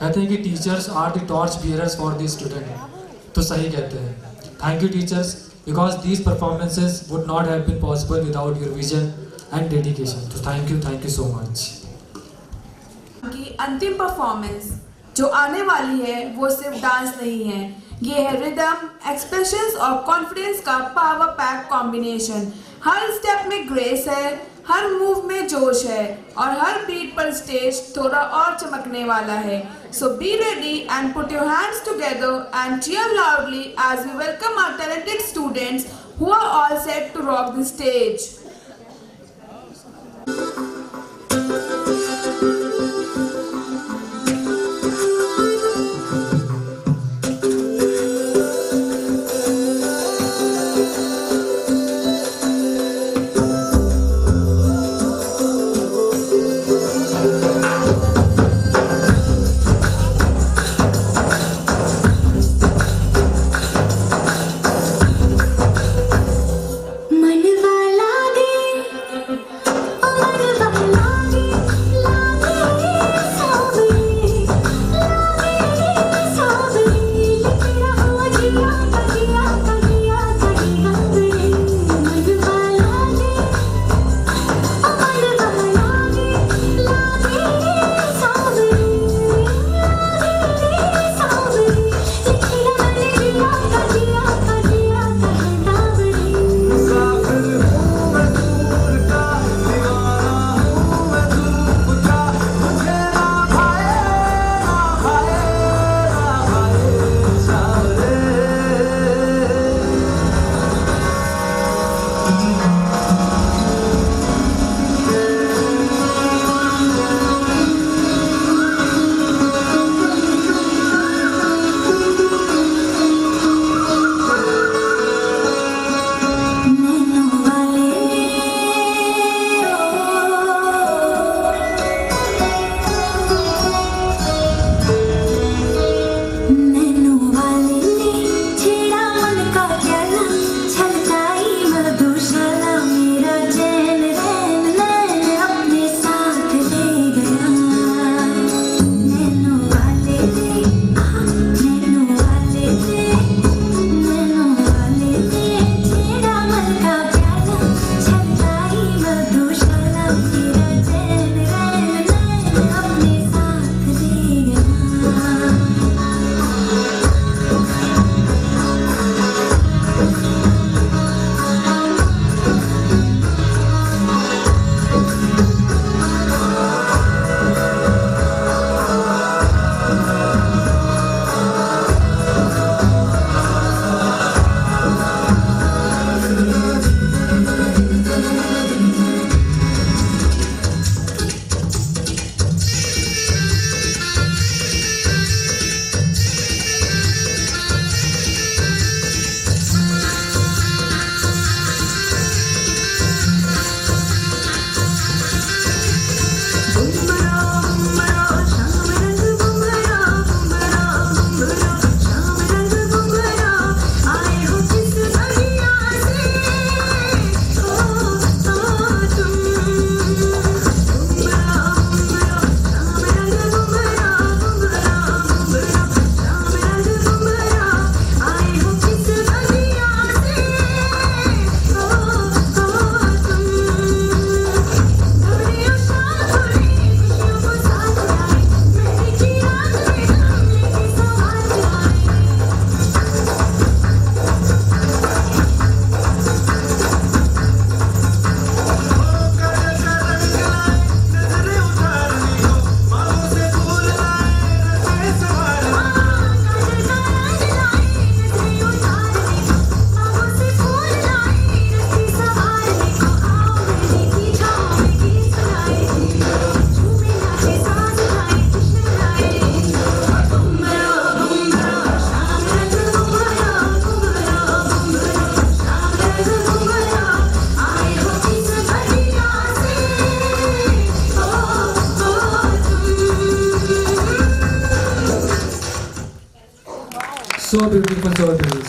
कहते हैं कि teachers are the torch bearers for the student, तो सही कहते हैं। Thank you teachers, because these performances would not have been possible without your vision and dedication. तो थैंक यू सो मच। की अंतिम परफॉर्मेंस जो आने वाली है वो सिर्फ डांस नहीं है, ये है रिदम, एक्सप्रेशंस और कॉन्फिडेंस का पावर पैक कॉम्बिनेशन। हर स्टेप में ग्रेस है, हर मूव में जोश है और हर बीट पर स्टेज थोड़ा और चमकने वाला है। So be ready and put your hands together and cheer loudly as we welcome our talented students who are all set to rock the stage.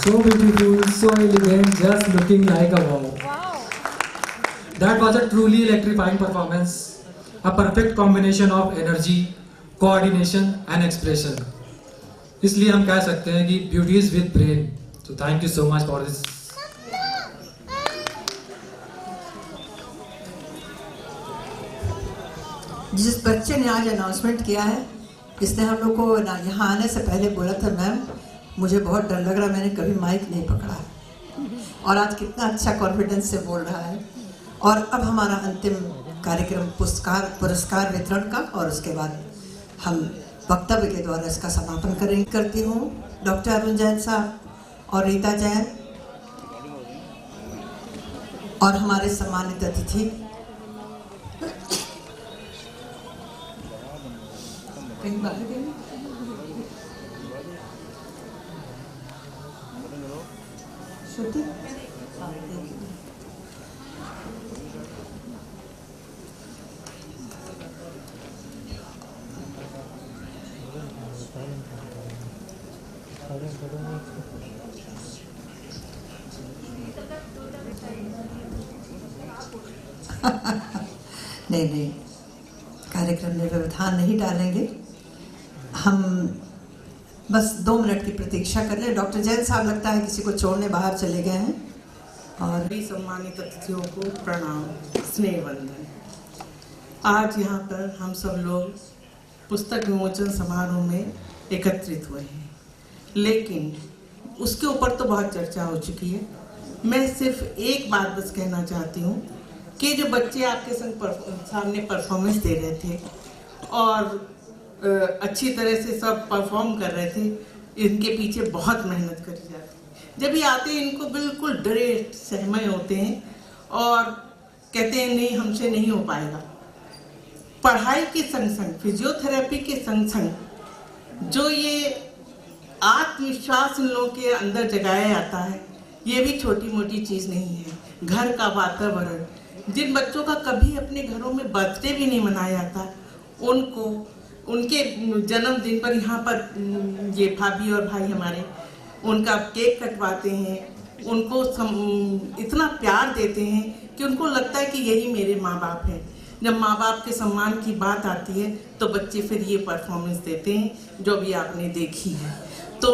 So beautiful, so elegant, just looking like a wow. That was a truly electrifying performance, a perfect combination of energy, coordination and expression. इसलिए हम कह सकते हैं कि beauty is with brain. तो thank you so much for this. जिस बच्चे ने आज अनाउंसमेंट किया है, इसने हम लोग को यहाँ आने से पहले बोला था, मैम मुझे बहुत डर लग रहा, मैंने कभी माइक नहीं पकड़ा, और आज कितना अच्छा कॉन्फिडेंस से बोल रहा है। और अब हमारा अंतिम कार्यक्रम पुरस्कार वितरण का, और उसके बाद हम वक्तव्य के द्वारा इसका समापन करती हूँ। डॉक्टर अरुण जैन साहब और रीता जैन और हमारे सम्मानित अतिथि कहीं बाहर गए श्रुति। नहीं, कार्यक्रम में व्यवधान नहीं डालेंगे, हम बस 2 मिनट की प्रतीक्षा कर लें। डॉक्टर जैन साहब लगता है किसी को छोड़ने बाहर चले गए हैं। और सभी सम्मानित अतिथियों को प्रणाम, स्नेह वंदन। आज यहाँ पर हम सब लोग पुस्तक विमोचन समारोह में एकत्रित हुए हैं, लेकिन उसके ऊपर तो बहुत चर्चा हो चुकी है। मैं सिर्फ एक बात बस कहना चाहती हूँ कि जो बच्चे आपके सामने परफॉर्मेंस दे रहे थे और अच्छी तरह से सब परफॉर्म कर रहे थे, इनके पीछे बहुत मेहनत करी जाती है। जब ये आते हैं इनको बिल्कुल डरे सहमे होते हैं और कहते हैं नहीं हमसे नहीं हो पाएगा। पढ़ाई के संग संग, फिजियोथेरेपी के संग संग जो ये आत्मविश्वास इन लोगों के अंदर जगाया जाता है, ये भी छोटी मोटी चीज़ नहीं है। घर का वातावरण, जिन बच्चों का कभी अपने घरों में बर्थडे भी नहीं मनाया जाता, उनको उनके जन्मदिन पर यहाँ पर ये भाभी और भाई हमारे उनका केक कटवाते हैं, उनको इतना प्यार देते हैं कि उनको लगता है कि यही मेरे माँ बाप हैं। जब माँ बाप के सम्मान की बात आती है तो बच्चे फिर ये परफॉर्मेंस देते हैं जो भी आपने देखी है। तो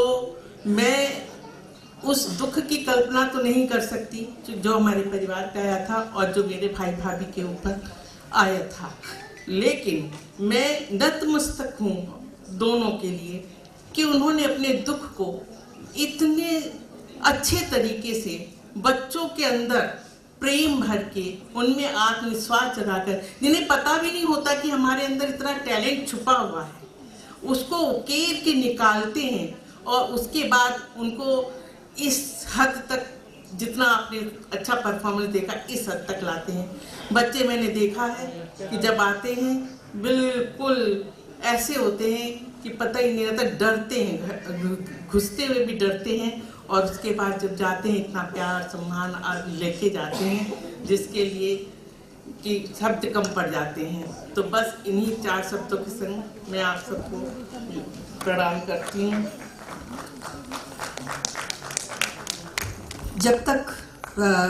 मैं उस दुख की कल्पना तो नहीं कर सकती जो हमारे परिवार पे आया था और जो मेरे भाई भाभी के ऊपर आया था, लेकिन मैं नतमस्तक हूँ दोनों के लिए कि उन्होंने अपने दुख को इतने अच्छे तरीके से बच्चों के अंदर प्रेम भर के, उनमें आत्मविश्वास जगाकर, जिन्हें पता भी नहीं होता कि हमारे अंदर इतना टैलेंट छुपा हुआ है, उसको उकेर के निकालते हैं और उसके बाद उनको इस हद तक, जितना आपने अच्छा परफॉर्मेंस देखा, इस हद तक लाते हैं। बच्चे मैंने देखा है कि जब आते हैं बिल्कुल ऐसे होते हैं कि पता ही नहीं रहता, डरते हैं, घुसते हुए भी डरते हैं, और उसके बाद जब जाते हैं इतना प्यार सम्मान लेके जाते हैं जिसके लिए कि शब्द कम पड़ जाते हैं। तो बस इन्हीं 4 शब्दों के संग मैं आप सबको प्रणाम करती हूँ। जब तक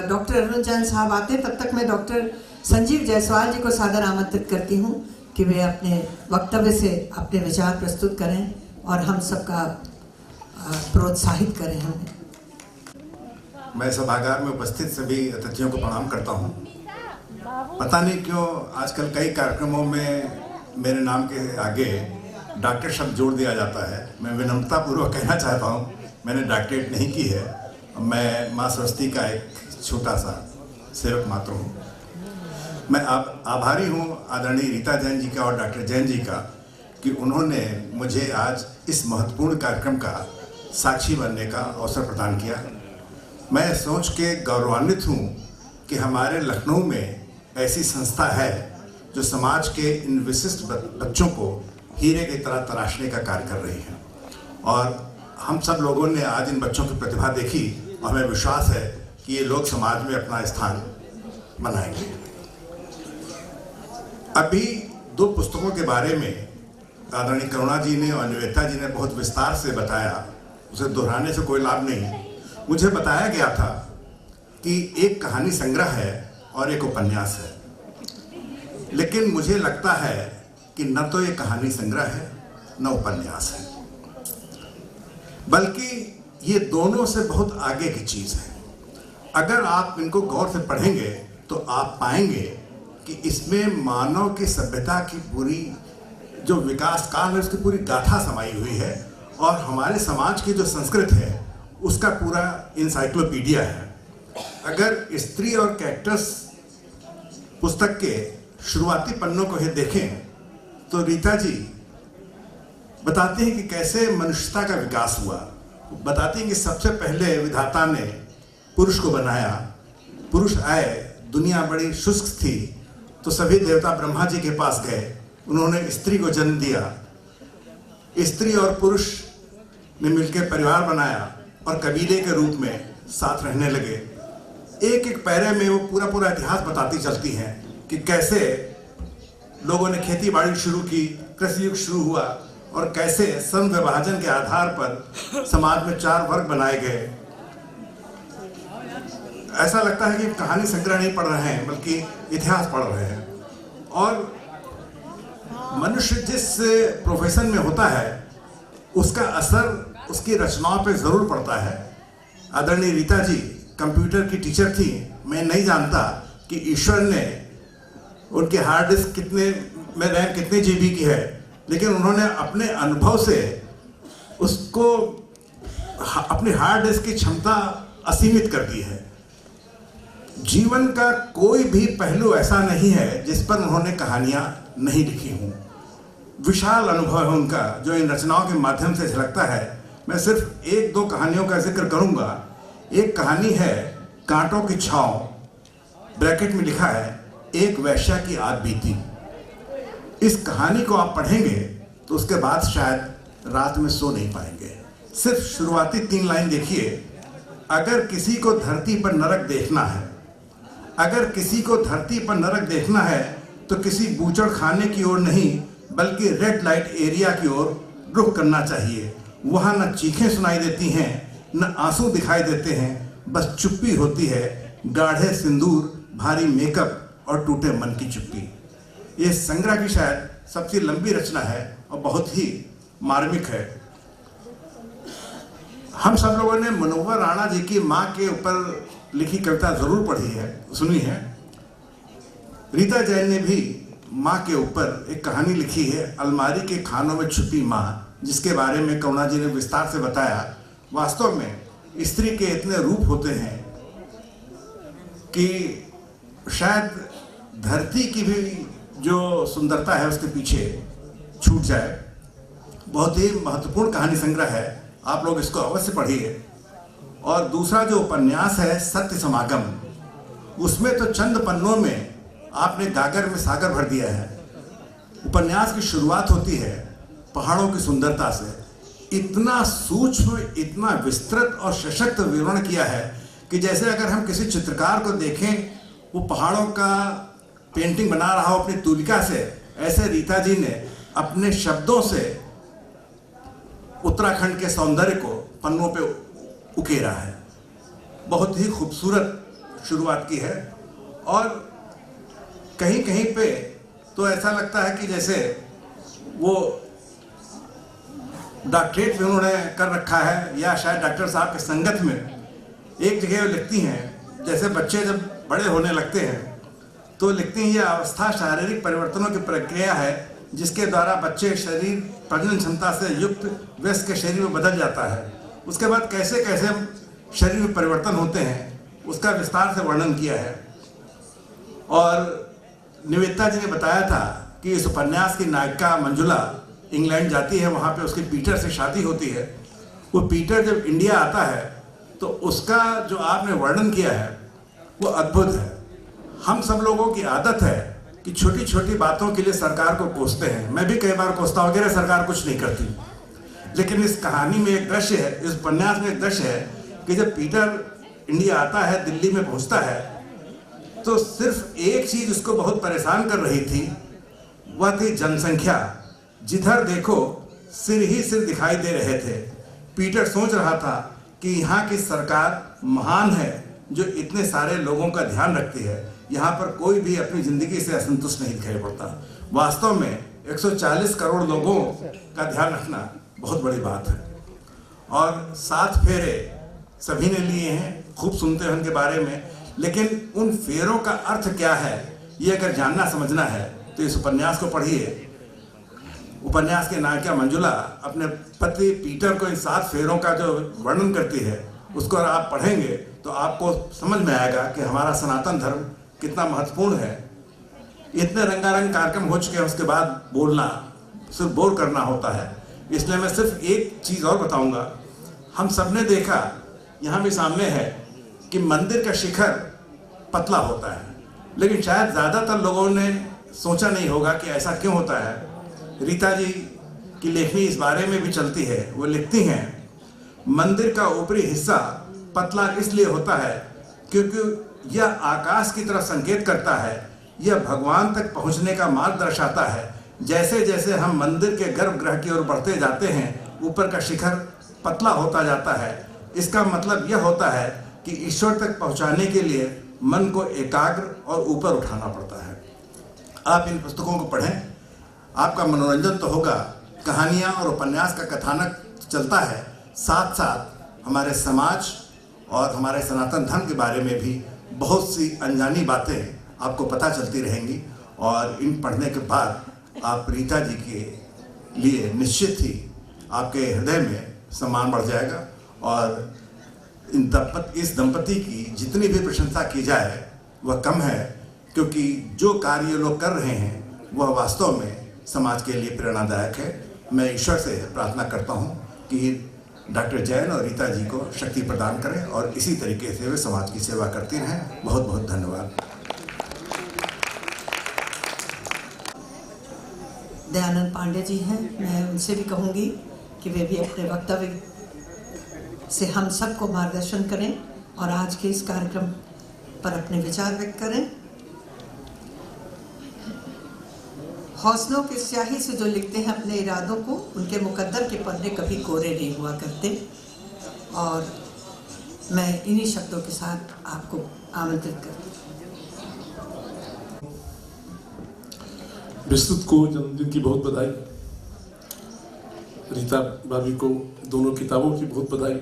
डॉक्टर अरुण जैन साहब आते हैं, तब तक मैं डॉक्टर संजीव जायसवाल जी को सादर आमंत्रित करती हूँ कि वे अपने वक्तव्य से अपने विचार प्रस्तुत करें और हम सबका प्रोत्साहित करें। हमें मैं सभागार में उपस्थित सभी अतिथियों को प्रणाम करता हूँ। पता नहीं क्यों आजकल कई कार्यक्रमों में मेरे नाम के आगे डॉक्टर शब्द जोड़ दिया जाता है। मैं विनम्रतापूर्वक कहना चाहता हूँ, मैंने डॉक्टरेट नहीं की है, मैं माँ सरस्वती का एक छोटा सा सेवक मात्र हूँ। मैं आभारी हूँ आदरणीय रीता जैन जी का और डॉक्टर जैन जी का कि उन्होंने मुझे आज इस महत्वपूर्ण कार्यक्रम का साक्षी बनने का अवसर प्रदान किया। मैं सोच के गौरवान्वित हूँ कि हमारे लखनऊ में ऐसी संस्था है जो समाज के इन विशिष्ट बच्चों को हीरे की तरह तराशने का कार्य कर रही है, और हम सब लोगों ने आज इन बच्चों की प्रतिभा देखी और हमें विश्वास है कि ये लोग समाज में अपना स्थान बनाएंगे। अभी 2 पुस्तकों के बारे में आदरणीय करुणा जी ने और निवेदिता जी ने बहुत विस्तार से बताया, उसे दोहराने से कोई लाभ नहीं। मुझे बताया गया था कि एक कहानी संग्रह है और एक उपन्यास है, लेकिन मुझे लगता है कि न तो ये कहानी संग्रह है न उपन्यास है, बल्कि ये दोनों से बहुत आगे की चीज़ है। अगर आप इनको गौर से पढ़ेंगे तो आप पाएंगे कि इसमें मानव की सभ्यता की पूरी जो विकास काल है उसकी पूरी गाथा समाई हुई है, और हमारे समाज की जो संस्कृति है उसका पूरा इंसाइक्लोपीडिया है। अगर स्त्री और कैक्टस पुस्तक के शुरुआती पन्नों को ही देखें तो रीता जी बताते हैं कि कैसे मनुष्यता का विकास हुआ। बताती हैं कि सबसे पहले विधाता ने पुरुष को बनाया, पुरुष आए, दुनिया बड़ी शुष्क थी तो सभी देवता ब्रह्मा जी के पास गए, उन्होंने स्त्री को जन्म दिया। स्त्री और पुरुष ने मिलकर परिवार बनाया और कबीले के रूप में साथ रहने लगे। एक एक पैरे में वो पूरा पूरा इतिहास बताती चलती हैं कि कैसे लोगों ने खेती बाड़ी शुरू की, कृषि युग शुरू हुआ, और कैसे सम विभाजन के आधार पर समाज में 4 वर्ग बनाए गए। ऐसा लगता है कि कहानी संग्रह नहीं पढ़ रहे हैं बल्कि इतिहास पढ़ रहे हैं। और मनुष्य जिस प्रोफेशन में होता है उसका असर उसकी रचनाओं पे ज़रूर पड़ता है। आदरणीय रीता जी कंप्यूटर की टीचर थी। मैं नहीं जानता कि ईश्वर ने उनके हार्ड डिस्क कितने में रैम कितने जीबी की है, लेकिन उन्होंने अपने अनुभव से उसको अपनी हार्ड डिस्क की क्षमता असीमित कर दी है। जीवन का कोई भी पहलू ऐसा नहीं है जिस पर उन्होंने कहानियां नहीं लिखी हों। विशाल अनुभव है उनका जो इन रचनाओं के माध्यम से झलकता है। मैं सिर्फ 1-2 कहानियों का जिक्र करूंगा। एक कहानी है कांटों की छांव, ब्रैकेट में लिखा है एक वैश्या की आद बीती। इस कहानी को आप पढ़ेंगे तो उसके बाद शायद रात में सो नहीं पाएंगे। सिर्फ शुरुआती 3 लाइन देखिए। अगर किसी को धरती पर नरक देखना है, अगर किसी को धरती पर नरक देखना है तो किसी बूचड़ खाने की ओर नहीं बल्कि रेड लाइट एरिया की ओर रुख करना चाहिए। वहाँ न चीखें सुनाई देती हैं, न आंसू दिखाई देते हैं, बस चुप्पी होती है, गाढ़े सिंदूर, भारी मेकअप और टूटे मन की चुप्पी। ये संग्रह की शायद सबसे लंबी रचना है और बहुत ही मार्मिक है। हम सब लोगों ने मनोहर राणा जी की माँ के ऊपर लिखी कविता जरूर पढ़ी है, सुनी है। रीता जैन ने भी माँ के ऊपर एक कहानी लिखी है, अलमारी के खानों में छुपी माँ, जिसके बारे में करुणा जी ने विस्तार से बताया। वास्तव में स्त्री के इतने रूप होते हैं कि शायद धरती की भी जो सुंदरता है उसके पीछे छूट जाए। बहुत ही महत्वपूर्ण कहानी संग्रह है, आप लोग इसको अवश्य पढ़िए। और दूसरा जो उपन्यास है सत्य समागम, उसमें तो चंद पन्नों में आपने गागर में सागर भर दिया है। उपन्यास की शुरुआत होती है पहाड़ों की सुंदरता से। इतना सूक्ष्म, इतना विस्तृत और सशक्त विवरण किया है कि जैसे अगर हम किसी चित्रकार को देखें वो पहाड़ों का पेंटिंग बना रहा हो अपनी तूलिका से, ऐसे रीता जी ने अपने शब्दों से उत्तराखंड के सौंदर्य को पन्नों पे उकेरा है। बहुत ही खूबसूरत शुरुआत की है। और कहीं कहीं पे तो ऐसा लगता है कि जैसे वो डॉक्टरेट भी उन्होंने कर रखा है या शायद डॉक्टर साहब के संगत में। एक जगह वो लिखती हैं जैसे बच्चे जब बड़े होने लगते हैं तो लिखती हैं यह अवस्था शारीरिक परिवर्तनों की प्रक्रिया है जिसके द्वारा बच्चे शरीर प्रजनन क्षमता से युक्त वयस्क के शरीर में बदल जाता है। उसके बाद कैसे कैसे शरीर में परिवर्तन होते हैं उसका विस्तार से वर्णन किया है। और निवेदिता जी ने बताया था कि इस उपन्यास की नायिका मंजुला इंग्लैंड जाती है, वहाँ पे उसके पीटर से शादी होती है। वो पीटर जब इंडिया आता है तो उसका जो आपने वर्णन किया है वो अद्भुत है। हम सब लोगों की आदत है कि छोटी छोटी बातों के लिए सरकार को कोसते हैं। मैं भी कई बार कोसता हूँ कि सरकार कुछ नहीं करती, लेकिन इस कहानी में एक दृश्य है, इस उपन्यास में एक दृश्य है कि जब पीटर इंडिया आता है, दिल्ली में पहुँचता है, तो सिर्फ एक चीज़ उसको बहुत परेशान कर रही थी, वह थी जनसंख्या। जिधर देखो सिर ही सिर दिखाई दे रहे थे। पीटर सोच रहा था कि यहाँ की सरकार महान है जो इतने सारे लोगों का ध्यान रखती है। यहाँ पर कोई भी अपनी ज़िंदगी से असंतुष्ट नहीं दिखाई पड़ता। वास्तव में 140 करोड़ लोगों का ध्यान रखना बहुत बड़ी बात है। और 7 फेरे सभी ने लिए हैं, खूब सुनते हैं उनके बारे में, लेकिन उन फेरों का अर्थ क्या है ये अगर जानना समझना है तो इस उपन्यास को पढ़िए। उपन्यास के नायिका मंजुला अपने पति पीटर को इन 7 फेरों का जो वर्णन करती है उसको अगर आप पढ़ेंगे तो आपको समझ में आएगा कि हमारा सनातन धर्म कितना महत्वपूर्ण है। इतने रंगारंग कार्यक्रम हो चुके हैं, उसके बाद बोलना सिर्फ बोर करना होता है। इसलिए मैं सिर्फ एक चीज़ और बताऊंगा। हम सब ने देखा, यहाँ भी सामने है, कि मंदिर का शिखर पतला होता है, लेकिन शायद ज़्यादातर लोगों ने सोचा नहीं होगा कि ऐसा क्यों होता है। रीता जी की लेखनी इस बारे में भी चलती है। वो लिखती हैं, मंदिर का ऊपरी हिस्सा पतला इसलिए होता है क्योंकि यह आकाश की तरफ संकेत करता है, यह भगवान तक पहुंचने का मार्ग दर्शाता है। जैसे जैसे हम मंदिर के गर्भगृह की ओर बढ़ते जाते हैं, ऊपर का शिखर पतला होता जाता है। इसका मतलब यह होता है कि ईश्वर तक पहुंचाने के लिए मन को एकाग्र और ऊपर उठाना पड़ता है। आप इन पुस्तकों को पढ़ें, आपका मनोरंजन तो होगा, कहानियाँ और उपन्यास का कथानक चलता है, साथ साथ हमारे समाज और हमारे सनातन धर्म के बारे में भी बहुत सी अनजानी बातें आपको पता चलती रहेंगी। और इन पढ़ने के बाद आप रीता जी के लिए निश्चित ही आपके हृदय में सम्मान बढ़ जाएगा। और इस दंपति की जितनी भी प्रशंसा की जाए वह कम है, क्योंकि जो कार्य ये लोग कर रहे हैं वह वास्तव में समाज के लिए प्रेरणादायक है। मैं ईश्वर से प्रार्थना करता हूँ कि डॉक्टर जैन और रीता जी को शक्ति प्रदान करें और इसी तरीके से वे समाज की सेवा करती रहें। बहुत बहुत धन्यवाद। दयानंद पांडे जी हैं, मैं उनसे भी कहूँगी कि वे भी अपने वक्तव्य से हम सबको मार्गदर्शन करें और आज के इस कार्यक्रम पर अपने विचार व्यक्त करें। हौसलों की स्याही से जो लिखते हैं अपने इरादों को, उनके मुकद्दर के पन्ने कभी कोरे नहीं हुआ करते। और मैं इन्हीं शब्दों के साथ आपको आमंत्रित करती हूँ। विस्तृत को जन्मदिन की बहुत बधाई। रीता भाभी को दोनों किताबों की बहुत बधाई।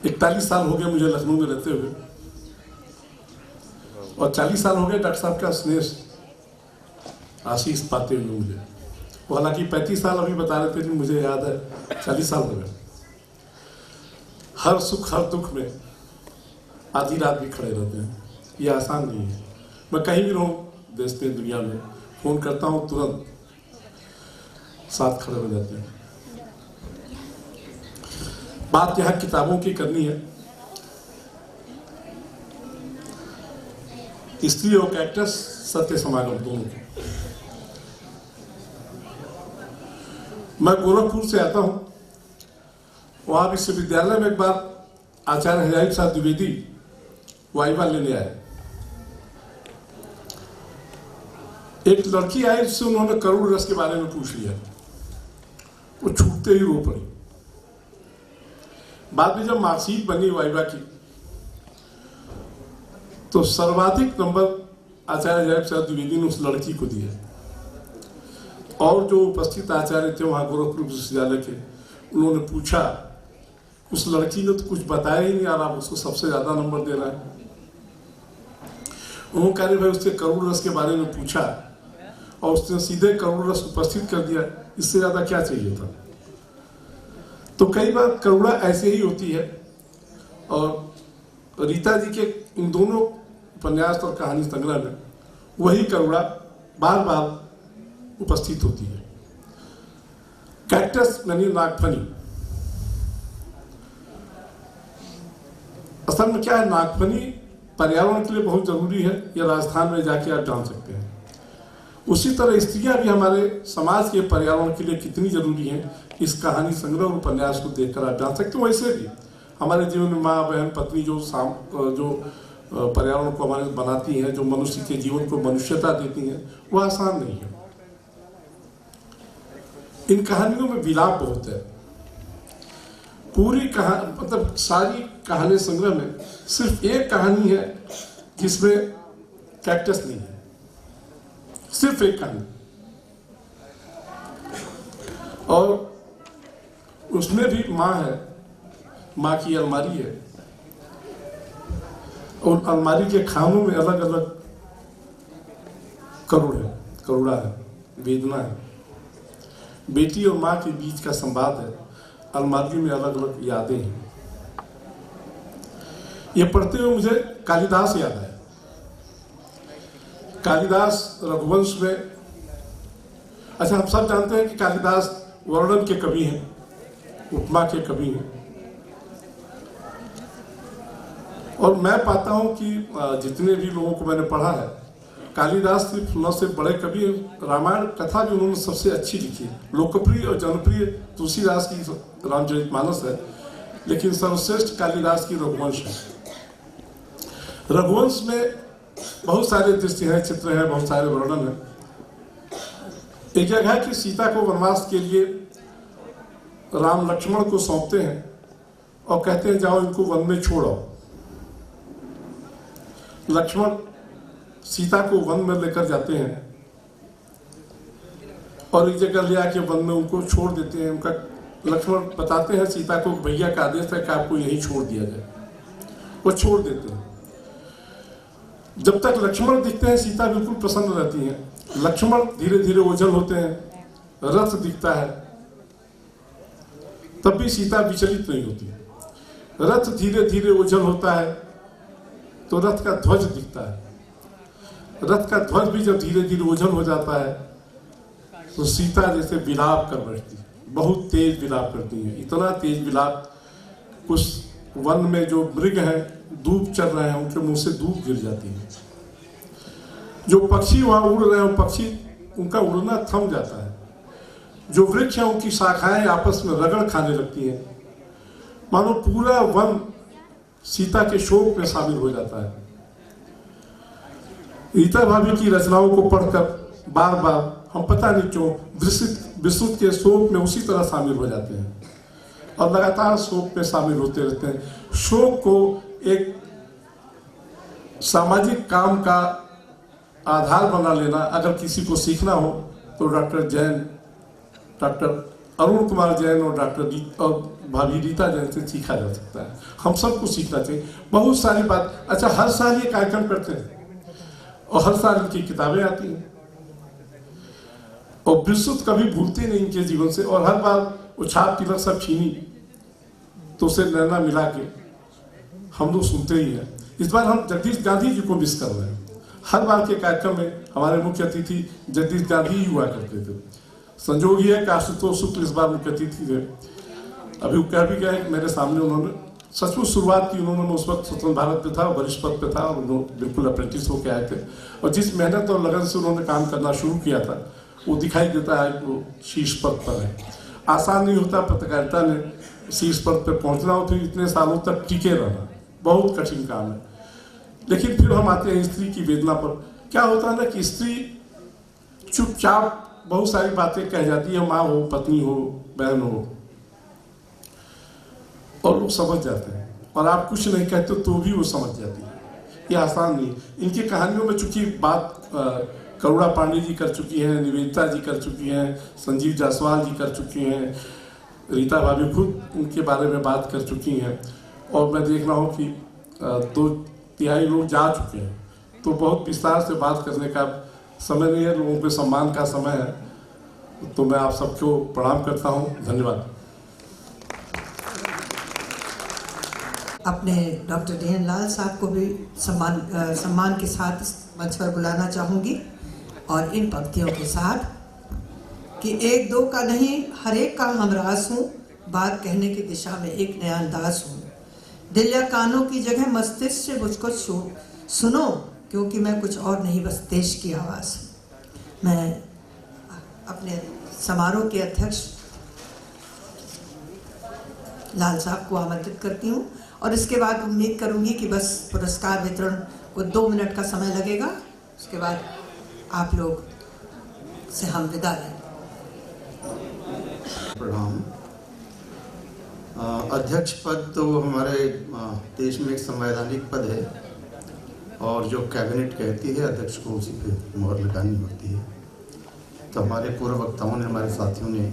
41 साल हो गए मुझे लखनऊ में रहते हुए और 40 साल हो गए डॉक्टर साहब का स्नेह आशीष पाते हुए मुझे। वो हालांकि 35 साल अभी बता रहे थे, लेकिन मुझे याद है 40 साल हो गए। हर सुख हर दुख में आधी रात भी खड़े रहते हैं, ये आसान नहीं है। मैं कहीं भी रहूँ देश में दुनिया में, फोन करता हूँ तुरंत साथ खड़े हो जाते हैं। बात यहाँ किताबों की करनी है। स्त्री और कैक्टस सत्य समागम दोनों की। मैं गोरखपुर से आता हूँ। वहाँ विश्वविद्यालय में एक बार आचार्य हजारी प्रसाद द्विवेदी वाइवा लेने आए। एक लड़की आई जिससे उन्होंने करुण रस के बारे में पूछ लिया, वो छूटते ही रो पड़ी। बाद में जब मार्कशीट बनी वाइवा की तो सर्वाधिक नंबर आचार्य हजारी प्रसाद द्विवेदी ने उस लड़की को दिया। और जो उपस्थित आचार्य थे वहां गोरखपुर विश्वविद्यालय के, उन्होंने पूछा, उस लड़की ने तो कुछ बताया ही नहीं यार, आप उसको सबसे ज्यादा नंबर दे रहा है। उन्होंने कहा भाई उससे करुण रस के बारे में पूछा और उसने सीधे करुण रस उपस्थित कर दिया, इससे ज्यादा क्या चाहिए था। तो कई बार करुणा ऐसे ही होती है। और रीता जी के इन दोनों उपन्यास और कहानी संग्रह में वही करुणा बार बार उपस्थित होती है। कैक्टस यानी नागफनी, असल में क्या है, नागफनी पर्यावरण के लिए बहुत जरूरी है, यह राजस्थान में जाके आप जान सकते हैं। उसी तरह स्त्रियां भी हमारे समाज के पर्यावरण के लिए कितनी जरूरी हैं, इस कहानी संग्रह और उपन्यास को देखकर आप जान सकते हो। वैसे भी हमारे जीवन में माँ बहन पत्नी जो पर्यावरण को हमारे बनाती हैं, जो मनुष्य के जीवन को मनुष्यता देती हैं, वो आसान नहीं है। इन कहानियों में विलाप बहुत है। पूरी कहानी मतलब सारी कहानी संग्रह में सिर्फ एक कहानी है जिसमें कैक्टस नहीं है, सिर्फ एक कहानी। और उसमें भी माँ है, माँ की अलमारी है, और अलमारी के खानों में अलग अलग करुणा है, वेदना है। बेटी और माँ के बीच का संवाद है, अलमारी में अलग अलग यादें हैं। ये पढ़ते हुए मुझे कालिदास याद आया। कालिदास रघुवंश में, अच्छा हम सब जानते हैं कि कालिदास वर्णन के कवि हैं, उपमा के कवि हैं, और मैं पाता हूं कि जितने भी लोगों को मैंने पढ़ा है, कालिदास सिर्फ न सिर्फ बड़े कवि, रामायण कथा भी उन्होंने सबसे अच्छी लिखी है। लोकप्रिय और जनप्रिय तुलसीदास की रामचरितमानस है, लेकिन सर्वश्रेष्ठ कालिदास की रघुवंश है। रघुवंश में बहुत सारे दृश्य हैं, चित्र हैं, बहुत सारे वर्णन हैं। एक जगह है कि सीता को वनवास के लिए राम लक्ष्मण को सौंपते हैं और कहते हैं जाओ इनको वन में छोड़ो। लक्ष्मण सीता को वन में लेकर जाते हैं और एक जगह ले आके वन में उनको छोड़ देते हैं। उनका लक्ष्मण बताते हैं सीता को, भैया का आदेश है कि आपको यहीं छोड़ दिया जाए। वो छोड़ देते हैं। जब तक लक्ष्मण दिखते हैं सीता बिल्कुल प्रसन्न रहती हैं। लक्ष्मण धीरे धीरे ओझल होते हैं, रथ दिखता है, तब भी सीता विचलित नहीं होती। रथ धीरे धीरे ओझल होता है तो रथ का ध्वज दिखता है। रथ का ध्वज भी जब धीरे धीरे ओझल हो जाता है तो सीता जैसे विलाप कर बैठती है, बहुत तेज विलाप करती है। इतना तेज विलाप, उस वन में जो मृग हैं, धूप चल रहे हैं, उनके मुंह से धूप गिर जाती है। जो पक्षी वहां उड़ रहे हैं, पक्षी उनका उड़ना थम जाता है। जो वृक्ष है उनकी शाखाएं आपस में रगड़ खाने लगती हैं। मानो पूरा वन सीता के शोक में शामिल हो जाता है। रीता भाभी की रचनाओं को पढ़कर बार बार हम पता नहीं क्यों विस्तृत के शोक में उसी तरह शामिल हो जाते हैं और लगातार शोक में शामिल होते रहते हैं। शोक को एक सामाजिक काम का आधार बना लेना अगर किसी को सीखना हो तो डॉक्टर अरुण कुमार जैन और भाभी रीता जैन से सीखा जा सकता है। हम सबको सीखना चाहिए बहुत सारी बात। अच्छा, हर साल ये कार्यक्रम करते हैं और हर साल इनकी किताबें आती हैं और विस्तृत कभी भूलते नहीं इनके जीवन से। और हर बार वो छाप तिलक सब छीनी तो उसे नैना मिला के हम लोग सुनते ही हैं। इस बार हम जगदीश गांधी जी को मिस कर रहे हैं। हर बार के कार्यक्रम में हमारे मुख्य अतिथि जगदीश गांधी ही हुआ करते थे। संजोग ये है कि आशुतोष शुक्ल इस बार मुख्य अतिथि थे। अभी वो कह भी गया है कि मेरे सामने उन्होंने सचमुच शुरुआत की। उन्होंने उस वक्त स्वतंत्र भारत पे था, वरिष्ठ पद पे था और उन्होंने बिल्कुल अप्रेंटिस होकर आए थे और जिस मेहनत और लगन से उन्होंने काम करना शुरू किया था वो दिखाई देता है कि वो शीर्ष पद पर है। आसान नहीं होता पत्रकारिता ने शीर्ष पद पर पहुंचना हो, फिर इतने सालों तक टिके रहना बहुत कठिन काम है। लेकिन फिर हम आते हैं स्त्री की वेदना पर। क्या होता है ना कि स्त्री चुपचाप बहुत सारी बातें कह जाती है, माँ हो, पत्नी हो, बहन हो, और लोग समझ जाते हैं और आप कुछ नहीं कहते तो भी वो समझ जाती है। ये आसान नहीं। इनकी कहानियों में चूंकि बात करुणा पांडे जी कर चुकी हैं, निवेदिता जी कर चुकी हैं, संजीव जायसवाल जी कर चुकी हैं, रीता भाभी खुद उनके बारे में बात कर चुकी हैं और मैं देख रहा हूँ कि 2/3 लोग जा चुके हैं, तो बहुत विस्तार से बात करने का समय नहीं है। लोगों के सम्मान का समय है। तो मैं आप सबको प्रणाम करता हूँ। धन्यवाद। अपने डॉक्टर डी.एन. लाल साहब को भी सम्मान के साथ मंच पर बुलाना चाहूँगी और इन पंक्तियों के साथ कि एक दो का नहीं हर एक का हमरास हूँ, बात कहने की दिशा में एक नया अंदाज हूँ। दिल या कानों की जगह मस्तिष्क से मुझको सुनो, क्योंकि मैं कुछ और नहीं बस देश की आवाज़। मैं अपने समारोह के अध्यक्ष लाल साहब को आमंत्रित करती हूँ और इसके बाद उम्मीद करूँगी कि बस पुरस्कार वितरण को 2 मिनट का समय लगेगा। उसके बाद आप लोग से हम विदा लें। प्रणाम। अध्यक्ष पद तो हमारे देश में एक संवैधानिक पद है और जो कैबिनेट कहती है अध्यक्ष को उसी पे मोहर लगानी होती है। तो हमारे पूर्व वक्ताओं ने, हमारे साथियों ने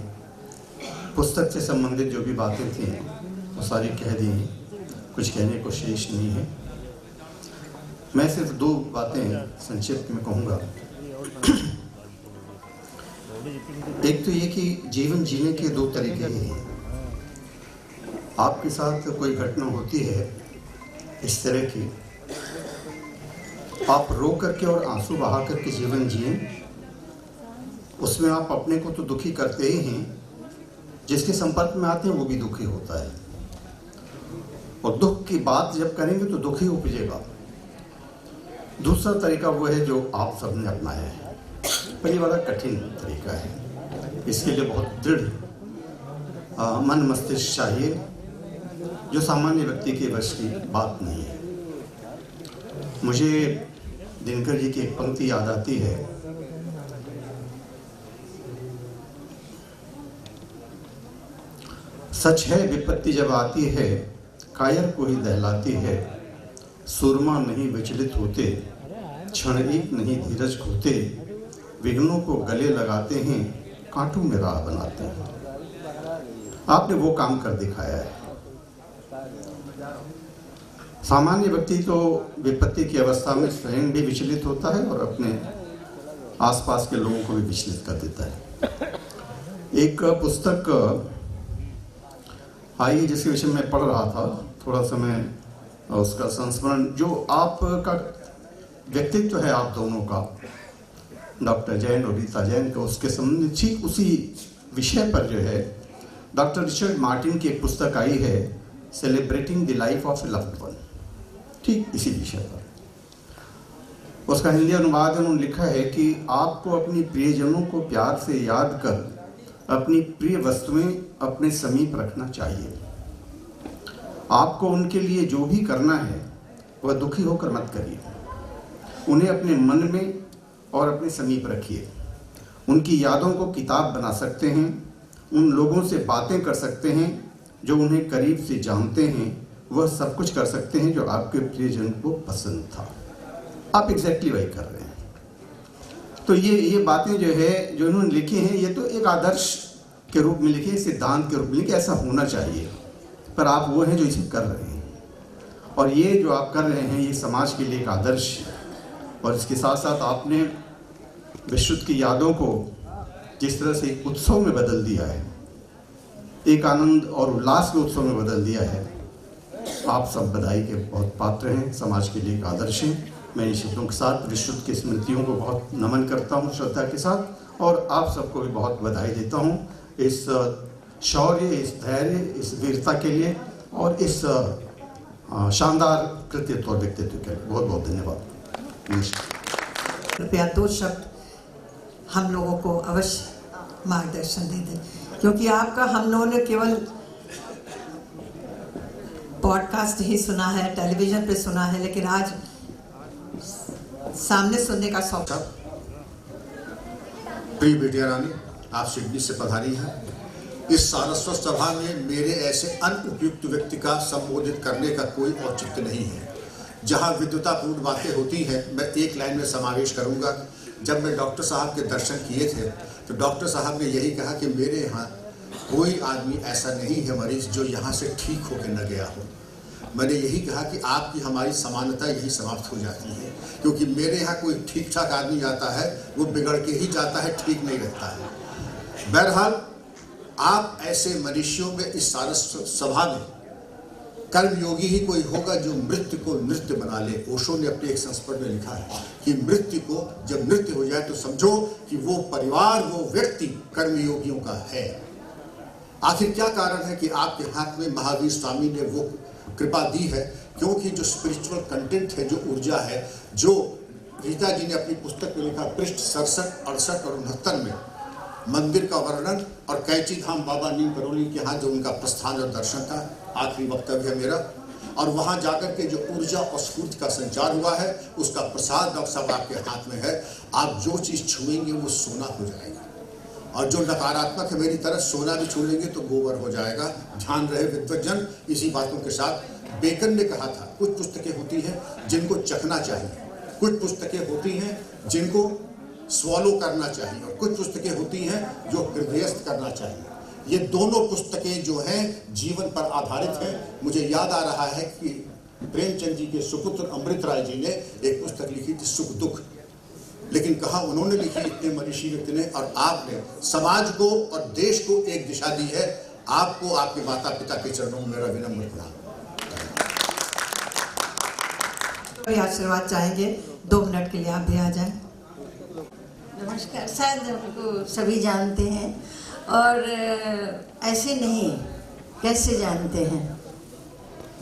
पुस्तक से संबंधित जो भी बातें थी वो सारी कह दी हैं, कुछ कहने को शेष नहीं है। मैं सिर्फ 2 बातें संक्षिप्त में कहूँगा। एक तो ये कि जीवन जीने के 2 तरीके हैं। आपके साथ कोई घटना होती है इस तरह की, आप रो करके और आंसू बहा करके जीवन जिए, उसमें आप अपने को तो दुखी करते ही हैं, जिसके संपर्क में आते हैं वो भी दुखी होता है, और दुख की बात जब करेंगे तो दुख ही उपजेगा। दूसरा तरीका वो है जो आप सबने अपनाया है, पर ये बड़ा कठिन तरीका है। इसके लिए बहुत दृढ़ मन मस्तिष्क चाहिए, जो सामान्य व्यक्ति के वश की बात नहीं है। मुझे दिनकर जी की एक पंक्ति याद आती है, सच है विपत्ति जब आती है, कायर को ही दहलाती है, सुरमा नहीं विचलित होते, क्षण एक नहीं धीरज खोते, विघ्नों को गले लगाते हैं, कांटों में राह बनाते हैं। आपने वो काम कर दिखाया है। सामान्य व्यक्ति तो विपत्ति की अवस्था में स्वयं भी विचलित होता है और अपने आसपास के लोगों को भी विचलित कर देता है। एक पुस्तक आई जिसके विषय में पढ़ रहा था, थोड़ा समय उसका संस्मरण, जो आपका व्यक्तित्व है आप दोनों का, डॉक्टर जैन और रीता जैन का, उसके संबंधित ठीक उसी विषय पर जो है डॉक्टर रिचर्ड मार्टिन की एक पुस्तक आई है, celebrating the life of A loved one, ठीक इसी विषय पर। उसका हिंदी अनुवाद उन्होंने लिखा है कि आपको अपनी प्रियजनों को प्यार से याद कर अपनी प्रिय वस्तुएं अपने समीप रखना चाहिए। आपको उनके लिए जो भी करना है वह दुखी होकर मत करिए, उन्हें अपने मन में और अपने समीप रखिए। उनकी यादों को किताब बना सकते हैं, उन लोगों से बातें कर सकते हैं जो उन्हें करीब से जानते हैं, वह सब कुछ कर सकते हैं जो आपके प्रियजन को पसंद था। आप एग्जैक्टली वही कर रहे हैं। तो ये बातें जो है जो इन्होंने लिखी हैं, ये तो एक आदर्श के रूप में लिखी है, सिद्धांत के रूप में लिखी, ऐसा होना चाहिए, पर आप वो हैं जो इसे कर रहे हैं। और ये जो आप कर रहे हैं ये समाज के लिए एक आदर्श है। और इसके साथ साथ आपने विश्व की यादों को जिस तरह से एक उत्सव में बदल दिया है, एक आनंद और उल्लास के उत्सव में बदल दिया है, आप सब बधाई के बहुत पात्र हैं, समाज के लिए एक आदर्श हैं। मैं इन शब्दों के साथ विश्व की स्मृतियों को बहुत नमन करता हूं श्रद्धा के साथ, और आप सबको भी बहुत बधाई देता हूं इस शौर्य, इस धैर्य, इस वीरता के लिए और इस शानदार कृतित्व और व्यक्तित्व के लिए। बहुत बहुत धन्यवाद। कृपया 2 शब्द हम लोगों को अवश्य मार्गदर्शन दे दें, क्योंकि आपका हम लोगों ने केवल पॉडकास्ट ही सुना है, टेलीविजन पे सुना है, लेकिन आज सामने सुनने का सौभाग्य। प्रिय बेटिया रानी, आप सिडनी से पधारी हैं। इस सारस्वत सभा में मेरे ऐसे अनुपयुक्त व्यक्ति का संबोधित करने का कोई औचित्य नहीं है। जहां विद्वतापूर्ण बातें होती हैं, मैं एक लाइन में समावेश करूंगा। जब मैं डॉक्टर साहब के दर्शन किए थे तो डॉक्टर साहब ने यही कहा कि मेरे यहाँ कोई आदमी ऐसा नहीं है मरीज जो यहाँ से ठीक होकर न गया हो। मैंने यही कहा कि आपकी हमारी समानता यही समाप्त हो जाती है, क्योंकि मेरे यहाँ कोई ठीक ठाक आदमी आता है वो बिगड़ के ही जाता है, ठीक नहीं रहता है। बहरहाल आप ऐसे मनुष्यों में इस सारस्वत सभा में कर्मयोगी ही कोई होगा जो मृत्यु को नृत्य बना ले। ओशो ने अपने एक संस्मरण में लिखा है कि मृत्यु को जब नृत्य हो जाए तो समझो कि वो परिवार, वो व्यक्ति कर्मयोगियों का है। आखिर क्या कारण है कि आपके हाथ में महावीर स्वामी ने वो कृपा दी है? क्योंकि जो स्पिरिचुअल कंटेंट है, जो ऊर्जा है, जो रीता जी ने अपनी पुस्तक में लिखा पृष्ठ 67, 68 और 69 में मंदिर का वर्णन और कैची धाम बाबा नीम करोली के यहाँ जो उनका प्रस्थान और दर्शन था, आखिरी वक्तव्य है मेरा, और वहाँ जाकर के जो ऊर्जा और स्फूर्ति का संचार हुआ है उसका प्रसाद अब सब आपके हाथ में है। आप जो चीज़ छुएंगे वो सोना हो जाएगा, और जो नकारात्मक है मेरी तरह सोना भी छू लेंगे तो गोबर हो जाएगा। ध्यान रहे विद्वज्जन। इसी बातों के साथ बेकन ने कहा था कुछ पुस्तकें होती हैं जिनको चखना चाहिए, कुछ पुस्तकें होती हैं जिनको स्वॉलो करना चाहिए, और कुछ पुस्तकें होती हैं जो हृदयस्थ करना चाहिए। ये दोनों पुस्तकें जो हैं जीवन पर आधारित हैं। मुझे याद आ रहा है कि प्रेमचंद जी के सुपुत्र अमृत राय जी ने एक पुस्तक लिखी थी सुख दुख, लेकिन कहा उन्होंने लिखी इतने मनीषी व्यक्ति ने, और आपने समाज को और देश को एक दिशा दी है। आपको आपके माता पिता के चरणों में मेरा विनम्र प्रणाम। आशीर्वाद चाहेंगे, 2 मिनट के लिए आप भी आ जाएं। नमस्कार। शायद हमको सभी जानते हैं और ऐसे नहीं कैसे जानते हैं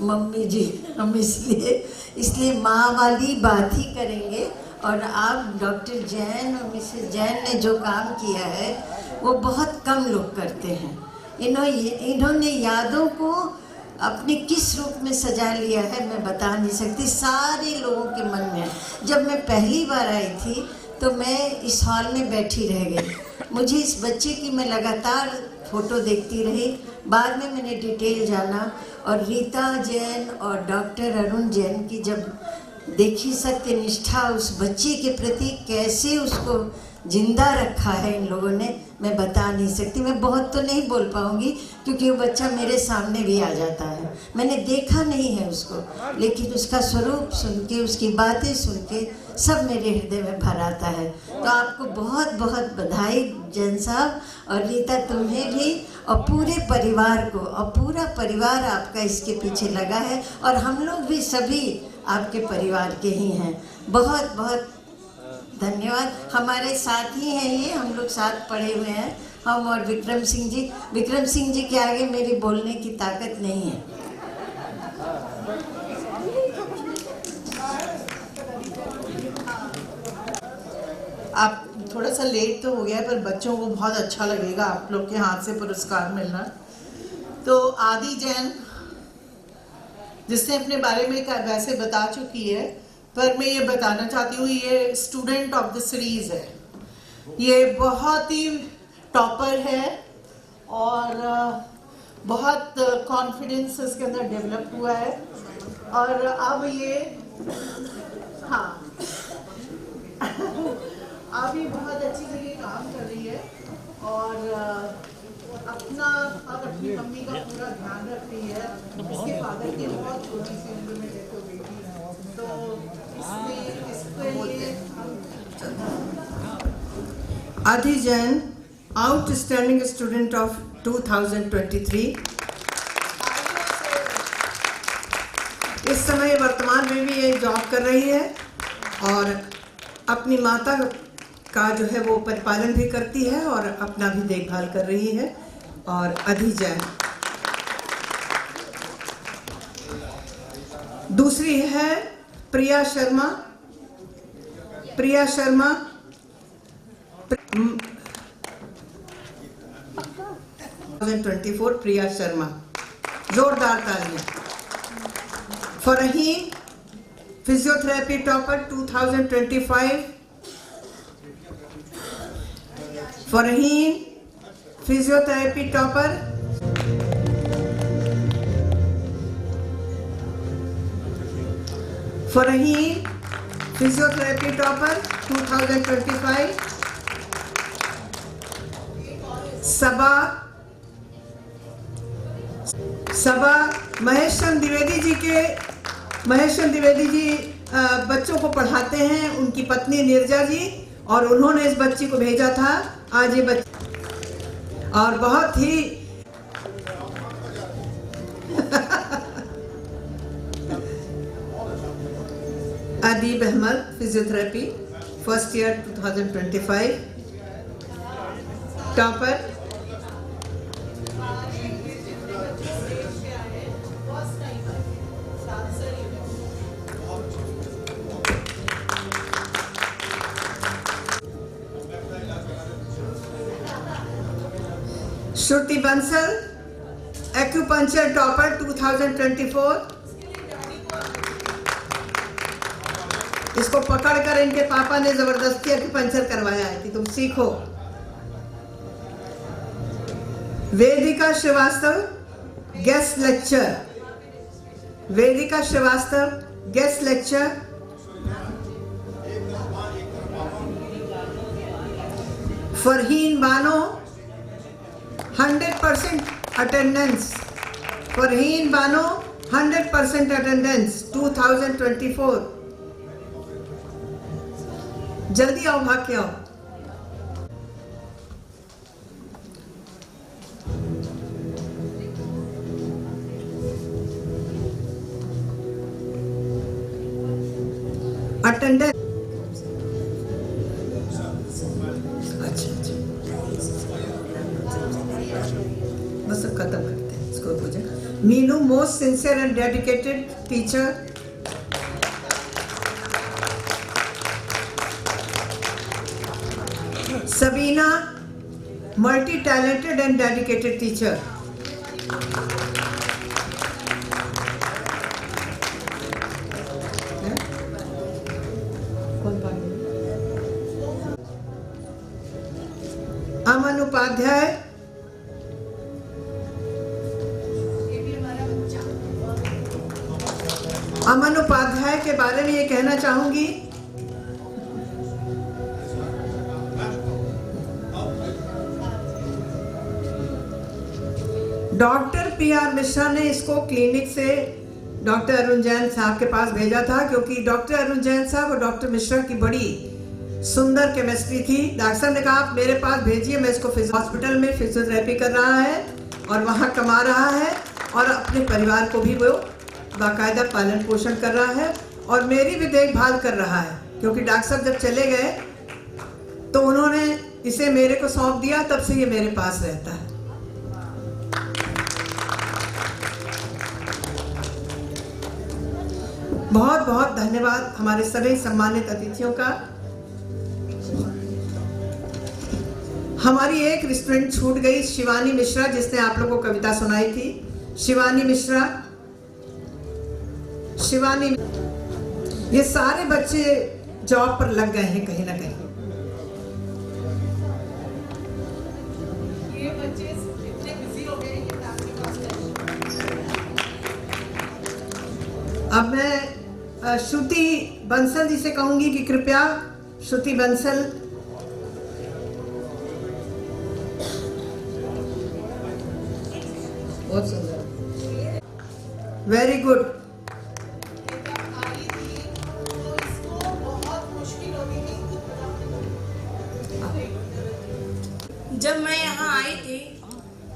मम्मी जी, हम इसलिए माँ वाली बात ही करेंगे। और आप डॉक्टर जैन और मिसेस जैन ने जो काम किया है वो बहुत कम लोग करते हैं। इन्होंने यादों को अपने किस रूप में सजा लिया है मैं बता नहीं सकती, सारे लोगों के मन में। जब मैं पहली बार आई थी तो मैं इस हॉल में बैठी रह गई। मुझे इस बच्चे की मैं लगातार फ़ोटो देखती रही, बाद में मैंने डिटेल जाना और रीता जैन और डॉक्टर अरुण जैन की जब देखी सत्यनिष्ठा उस बच्चे के प्रति, कैसे उसको जिंदा रखा है इन लोगों ने, मैं बता नहीं सकती। मैं बहुत तो नहीं बोल पाऊंगी क्योंकि वो बच्चा मेरे सामने भी आ जाता है। मैंने देखा नहीं है उसको, लेकिन उसका स्वरूप सुन के, उसकी बातें सुन के सब मेरे हृदय में भर आता है। तो आपको बहुत बहुत बधाई जैन साहब, और रीता तुम्हें भी, और पूरे परिवार को। और पूरा परिवार आपका इसके पीछे लगा है और हम लोग भी सभी आपके परिवार के ही हैं। बहुत बहुत धन्यवाद। हमारे साथ ही हैं ये, हम लोग साथ पढ़े हुए हैं, हम और विक्रम सिंह जी। विक्रम सिंह जी के आगे मेरी बोलने की ताकत नहीं है। आप थोड़ा सा लेट तो हो गया, पर बच्चों को बहुत अच्छा लगेगा आप लोग के हाथ से पुरस्कार मिलना। तो आदि जैन, जिसने अपने बारे में वैसे बता चुकी है, पर मैं ये बताना चाहती हूँ, ये स्टूडेंट ऑफ द सीरीज है। ये बहुत ही टॉपर है और बहुत कॉन्फिडेंस इसके अंदर डेवलप हुआ है। और अब ये अब ये बहुत अच्छी जगह काम कर रही है और अपना और अपनी मम्मी का पूरा ध्यान रख रही है। इसके फादर की बहुत छोटी सी उम्र में डेथ हो गई थी, तो इसके लिए आदि जैन, आउटस्टैंडिंग स्टूडेंट ऑफ 2023। इस समय वर्तमान में भी ये जॉब कर रही है और अपनी माता का जो है वो परिपालन भी करती है और अपना भी देखभाल कर रही है। और आदि जैन दूसरी है प्रिया शर्मा। प्रिया शर्मा 2024, प्रिया शर्मा, जोरदार तालियां। Farheen physiotherapy topper 2025। Farheen physiotherapy topper. Farheen physiotherapy topper 2025। सबा महेश चंद द्विवेदी जी बच्चों को पढ़ाते हैं, उनकी पत्नी नीरजा जी, और उन्होंने इस बच्ची को भेजा था। आज ये बच्ची और बहुत ही Adeeb Ahmad physiotherapy first year 2025 topper. Shruti Bansal acupuncture topper 2024। इसको पकड़कर इनके पापा ने जबरदस्ती एक्यूपंक्चर करवाया है कि तुम सीखो। Vedika Srivastava guest lecture. Vedika Srivastava guest lecture. Farheen Bano 100% attendance. For Heen Bano, 100% attendance 2024. जल्दी आओ, भाग के आओ. अटेंडेंस. अच्छा बस अब खत्म करते हैं इसको. Puja. Meenu, most sincere and dedicated teacher. Sabina, multi talented and dedicated teacher. Aman Upadhyay. Aman Upadhyay के बारे में ये कहना चाहूंगी, डॉक्टर पी.आर. मिश्रा ने इसको क्लिनिक से डॉक्टर अरुण जैन साहब के पास भेजा था, क्योंकि डॉक्टर अरुण जैन साहब और डॉक्टर मिश्रा की बड़ी सुंदर केमिस्ट्री थी. डॉक्टर साहब ने कहा आप मेरे पास भेजिए, मैं इसको हॉस्पिटल में फिजियोथेरेपी कर रहा है और वहाँ कमा रहा है और अपने परिवार को भी वो बाकायदा पालन पोषण कर रहा है और मेरी भी देखभाल कर रहा है. क्योंकि डॉक्टर साहब जब चले गए तो उन्होंने इसे मेरे को सौंप दिया, तब से ये मेरे पास रहता है. बहुत बहुत धन्यवाद हमारे सभी सम्मानित अतिथियों का. हमारी एक स्टूडेंट छूट गई, शिवानी मिश्रा, जिसने आप लोगों को कविता सुनाई थी. शिवानी मिश्रा. शिवानी. ये सारे बच्चे जॉब पर लग गए हैं कहीं ना कहीं. ये बच्चे इतने बिजी हो गए हैं कि आपके पास. अब मैं श्रुति बंसल जी से कहूंगी कि कृपया श्रुति बंसल. बहुत सुंदर. Very good. जब मैं यहाँ आई थी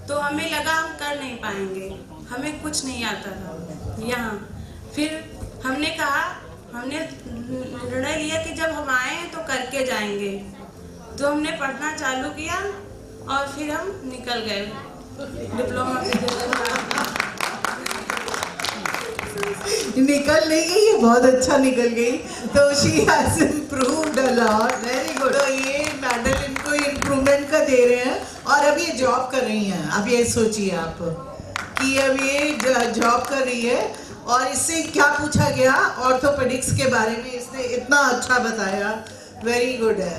तो हमें लगा हम कर नहीं पाएंगे, हमें कुछ नहीं आता था यहाँ. फिर हमने निर्णय लिया कि जब हम आए तो करके जाएंगे. तो हमने पढ़ना चालू किया और फिर हम निकल गए डिप्लोमा. निकल नहीं गई, ये बहुत अच्छा निकल गई. तो she has improved a lot. Very good. तो ये मेडल इनको इम्प्रूवमेंट का दे रहे हैं और अब ये जॉब कर रही हैं. अब ये सोचिए आप कि अब ये जॉब कर रही है और इससे क्या पूछा गया ऑर्थोपेडिक्स के बारे में, इसने इतना अच्छा बताया. वेरी गुड है.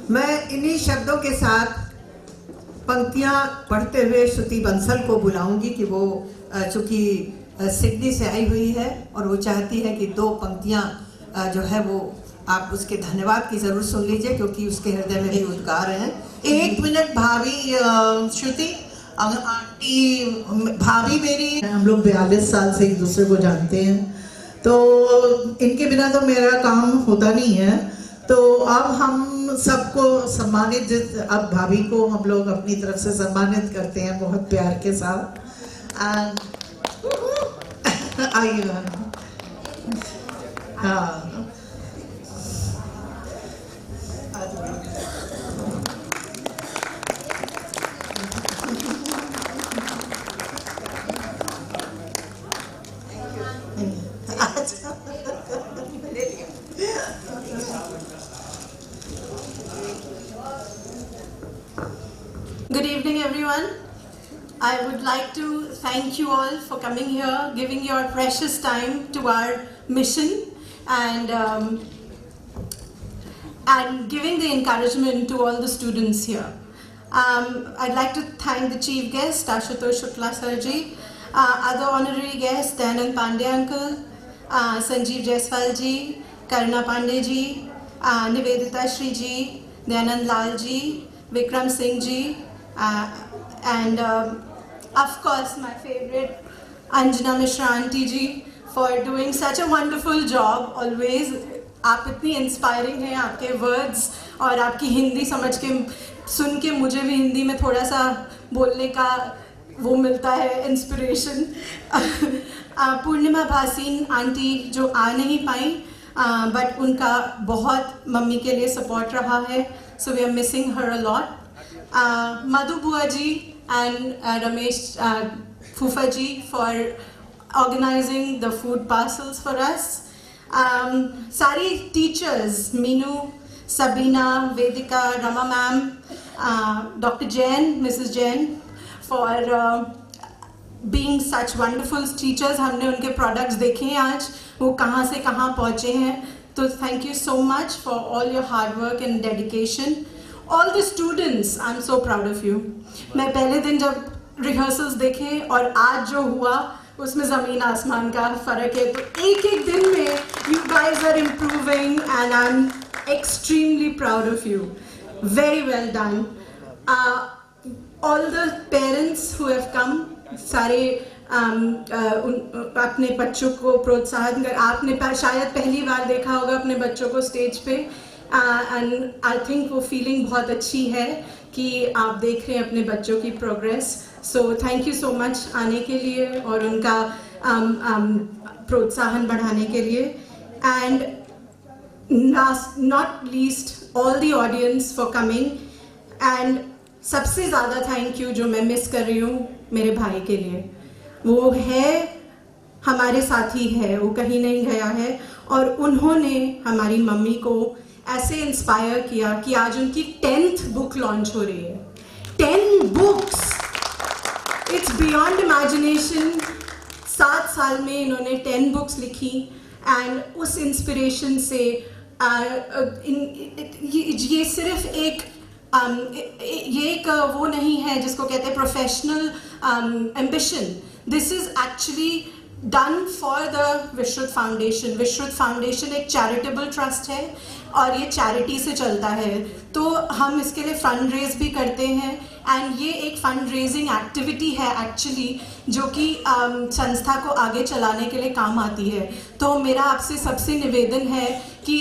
मैं इन्हीं शब्दों के साथ पंक्तियां पढ़ते हुए श्रुति बंसल को बुलाऊंगी कि वो चूंकि सिडनी से आई हुई है और वो चाहती है कि 2 पंक्तियां जो है वो आप उसके धन्यवाद की जरूर सुन लीजिए, क्योंकि उसके हृदय में भी उद्गार हैं. 1 मिनट भाभी. श्रुति आंटी भाभी मेरी, हम लोग 42 साल से एक दूसरे को जानते हैं, तो इनके बिना तो मेरा काम होता नहीं है. तो अब हम सबको सम्मानित, अब भाभी को हम लोग अपनी तरफ से सम्मानित करते हैं बहुत प्यार के साथ. आइए. हाँ. Good evening, everyone. I would like to thank you all for coming here, giving your precious time to our mission, and giving the encouragement to all the students here. I'd like to thank the chief guest, Ashutosh Shukla Sarji, other honorary guests, Dayanand Pandey uncle, Sanjeev Jaiswal ji, Karna Pandey ji, Nivedita Shri ji, Dayanand Lal ji, Vikram Singh ji, and of course my favorite Anjana Mishra auntie ji for doing such a wonderful job always. आप इतनी inspiring हैं, आपके words और आपकी हिंदी समझ के सुन के मुझे भी हिंदी में थोड़ा सा बोलने का वो मिलता है इंस्पिरेशन. पूर्णिमा भासीन आंटी जो आ नहीं पाई बट उनका बहुत मम्मी के लिए सपोर्ट रहा है, so we are missing her a lot. Madhu बुआ जी एंड रमेश फूफा ji for organising the food parcels for us. सारी teachers Meenu, Sabina, Vedika, Rama ma'am, doctor Jain, Mrs Jain for being such wonderful teachers. हमने उनके प्रोडक्ट्स देखे हैं आज, वो कहाँ से कहाँ पहुँचे हैं. तो thank you so much for all your hard work and dedication. All the students, I am so proud of you. मैं पहले दिन जब रिहर्सल्स देखे और आज जो हुआ उसमें ज़मीन आसमान का फ़र्क है. तो एक एक दिन में you guys are improving and I am extremely proud of you. Very well done. All the parents who have come, सारे अपने बच्चों को प्रोत्साहन कर, आपने शायद पहली बार देखा होगा अपने बच्चों को स्टेज पे, एंड आई थिंक वो फीलिंग बहुत अच्छी है कि आप देख रहे हैं अपने बच्चों की progress. So thank you so much आने के लिए और उनका प्रोत्साहन बढ़ाने के लिए. And not least all the audience for coming, and सबसे ज़्यादा थैंक यू जो मैं मिस कर रही हूँ मेरे भाई के लिए. वो है हमारे साथी है, वो कहीं नहीं गया है और उन्होंने हमारी मम्मी को ऐसे इंस्पायर किया कि आज उनकी 10th बुक लॉन्च हो रही है. 10 बुक्स, इट्स बियॉन्ड इमेजिनेशन. 7 साल में इन्होंने 10 बुक्स लिखी एंड उस इंस्पिरेशन से ये सिर्फ एक वो नहीं है जिसको कहते हैं professional ambition. This is actually done for the विश्रुत foundation. विश्रुत foundation एक चैरिटेबल ट्रस्ट है और ये चैरिटी से चलता है, तो हम इसके लिए फंड रेज भी करते हैं एंड ये एक फंड रेजिंग एक्टिविटी है एक्चुअली जो कि संस्था को आगे चलाने के लिए काम आती है. तो मेरा आपसे सबसे निवेदन है कि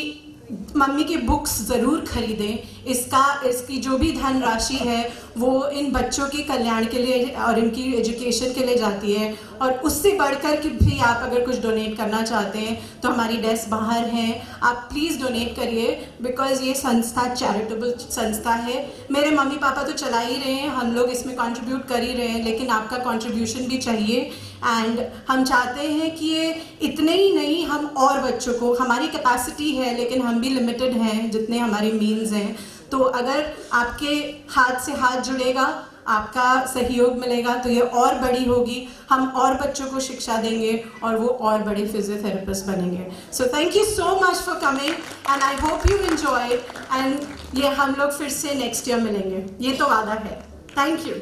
मम्मी की बुक्स ज़रूर खरीदें. इसकी जो भी धनराशि है वो इन बच्चों के कल्याण के लिए और इनकी एजुकेशन के लिए जाती है. और उससे बढ़कर कि भी आप अगर कुछ डोनेट करना चाहते हैं तो हमारी डेस्क बाहर हैं, आप प्लीज़ डोनेट करिए बिकॉज़ ये संस्था चैरिटेबल संस्था है. मेरे मम्मी पापा तो चला ही रहे हैं, हम लोग इसमें कंट्रीब्यूट कर ही रहे हैं, लेकिन आपका कंट्रीब्यूशन भी चाहिए. एंड हम चाहते हैं कि ये इतने ही नहीं, हम और बच्चों को, हमारी कैपेसिटी है लेकिन हम भी लिमिटेड हैं जितने हमारे मीन्स हैं. तो अगर आपके हाथ से हाथ जुड़ेगा, आपका सहयोग मिलेगा तो ये और बड़ी होगी, हम और बच्चों को शिक्षा देंगे और वो और बड़े फिजियोथेरेपिस्ट बनेंगे. So thank you so much for coming and I hope you enjoy. And ये हम लोग फिर से नेक्स्ट ईयर मिलेंगे, ये तो वादा है. Thank you.